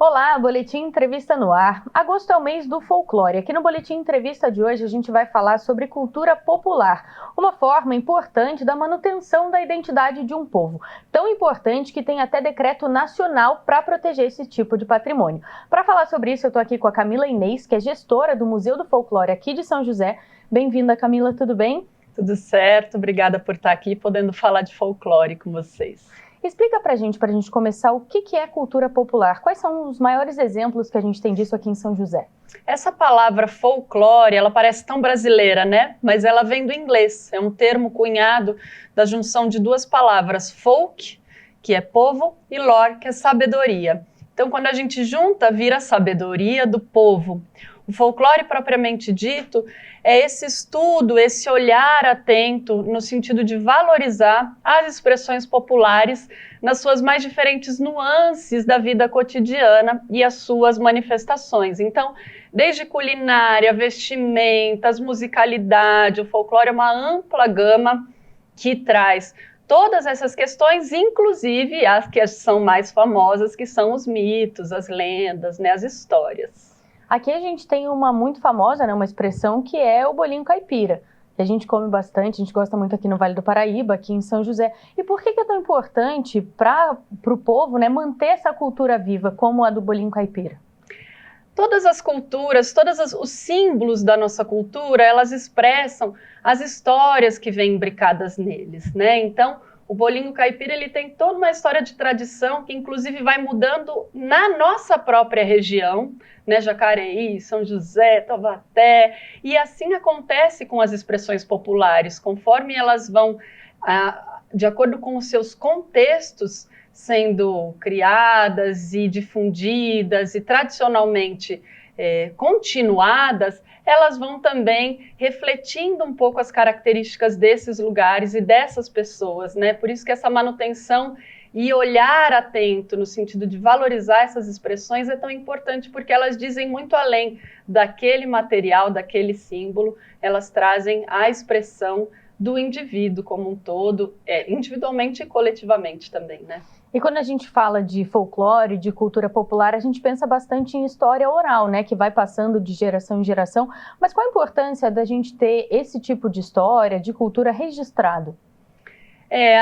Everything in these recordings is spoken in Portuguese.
Olá, Boletim Entrevista no ar. Agosto é o mês do folclore. Aqui no Boletim Entrevista de hoje a gente vai falar sobre cultura popular, uma forma importante da manutenção da identidade de um povo. Tão importante que tem até decreto nacional para proteger esse tipo de patrimônio. Para falar sobre isso, eu estou aqui com a Camila Inês, que é gestora do Museu do Folclore aqui de São José. Bem-vinda, Camila, tudo bem? Tudo certo, obrigada por estar aqui podendo falar de folclore com vocês. Explica para a gente começar, o que é cultura popular? Quais são os maiores exemplos que a gente tem disso aqui em São José? Essa palavra folclore, ela parece tão brasileira, né? Mas ela vem do inglês. É um termo cunhado da junção de duas palavras, folk, que é povo, e lore, que é sabedoria. Então, quando a gente junta, vira sabedoria do povo. O folclore propriamente dito é esse estudo, esse olhar atento no sentido de valorizar as expressões populares nas suas mais diferentes nuances da vida cotidiana e as suas manifestações. Então, desde culinária, vestimentas, musicalidade, o folclore é uma ampla gama que traz todas essas questões, inclusive as que são mais famosas, que são os mitos, as lendas, né, as histórias. Aqui a gente tem uma muito famosa, né, uma expressão que é o bolinho caipira. A gente come bastante, a gente gosta muito aqui no Vale do Paraíba, aqui em São José. E por que é tão importante para o povo, né, manter essa cultura viva como a do bolinho caipira? Todas as culturas, os símbolos da nossa cultura, elas expressam as histórias que vêm imbricadas neles, né? Então, o bolinho caipira, ele tem toda uma história de tradição que inclusive vai mudando na nossa própria região, né? Jacareí, São José, Taubaté, e assim acontece com as expressões populares, conforme elas vão, de acordo com os seus contextos, sendo criadas e difundidas e tradicionalmente continuadas, elas vão também refletindo um pouco as características desses lugares e dessas pessoas, né? Por isso que essa manutenção e olhar atento no sentido de valorizar essas expressões é tão importante, porque elas dizem muito além daquele material, daquele símbolo, elas trazem a expressão do indivíduo como um todo, individualmente e coletivamente também, né? E quando a gente fala de folclore, de cultura popular, a gente pensa bastante em história oral, né, que vai passando de geração em geração. Mas qual a importância da gente ter esse tipo de história, de cultura registrado?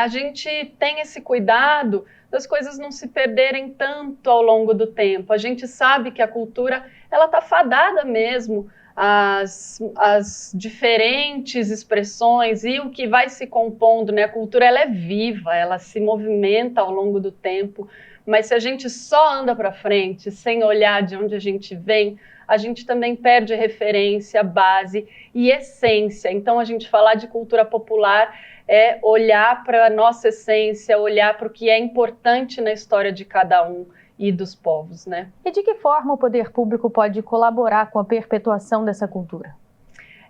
A gente tem esse cuidado das coisas não se perderem tanto ao longo do tempo. A gente sabe que a cultura, ela está fadada mesmo as diferentes expressões e o que vai se compondo, né? A cultura, ela é viva, ela se movimenta ao longo do tempo, mas se a gente só anda para frente, sem olhar de onde a gente vem, a gente também perde referência, base e essência. Então, a gente falar de cultura popular é olhar para a nossa essência, olhar para o que é importante na história de cada um e dos povos, né? E de que forma o poder público pode colaborar com a perpetuação dessa cultura?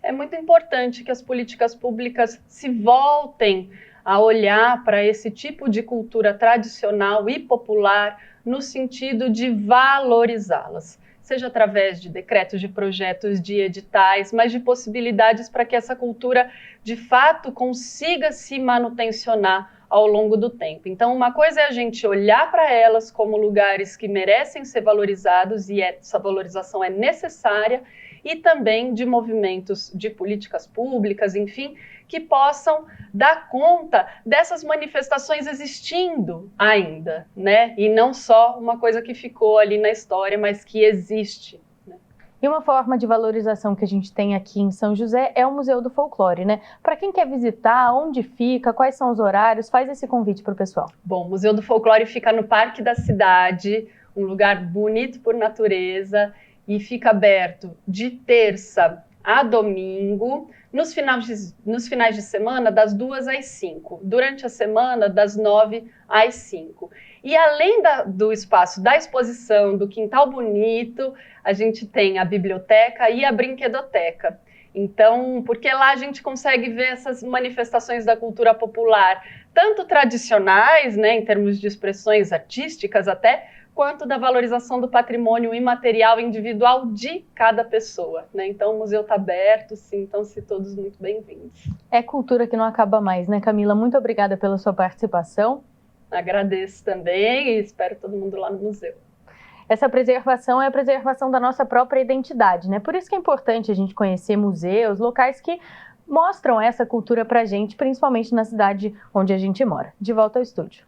É muito importante que as políticas públicas se voltem a olhar para esse tipo de cultura tradicional e popular no sentido de valorizá-las, seja através de decretos, de projetos, de editais, mas de possibilidades para que essa cultura, de fato, consiga se manutencionar ao longo do tempo. Então, uma coisa é a gente olhar para elas como lugares que merecem ser valorizados, e essa valorização é necessária, e também de movimentos de políticas públicas, enfim, que possam dar conta dessas manifestações existindo ainda, né? E não só uma coisa que ficou ali na história, mas que existe. E uma forma de valorização que a gente tem aqui em São José é o Museu do Folclore, né? Para quem quer visitar, onde fica, quais são os horários, faz esse convite para o pessoal. Bom, o Museu do Folclore fica no Parque da Cidade, um lugar bonito por natureza, e fica aberto de terça a domingo, nos finais de semana, das 2 às 5, durante a semana, das 9 às 5. E além do espaço da exposição, do quintal bonito, a gente tem a biblioteca e a brinquedoteca. Então, porque lá a gente consegue ver essas manifestações da cultura popular, tanto tradicionais, né, em termos de expressões artísticas até, quanto da valorização do patrimônio imaterial individual de cada pessoa, né? Então o museu está aberto, sintam-se todos muito bem-vindos. É cultura que não acaba mais, né, Camila? Muito obrigada pela sua participação. Agradeço também e espero todo mundo lá no museu. essa preservação é a preservação da nossa própria identidade, né? Por isso que é importante a gente conhecer museus, locais que mostram essa cultura pra gente, principalmente na cidade onde a gente mora. De volta ao estúdio.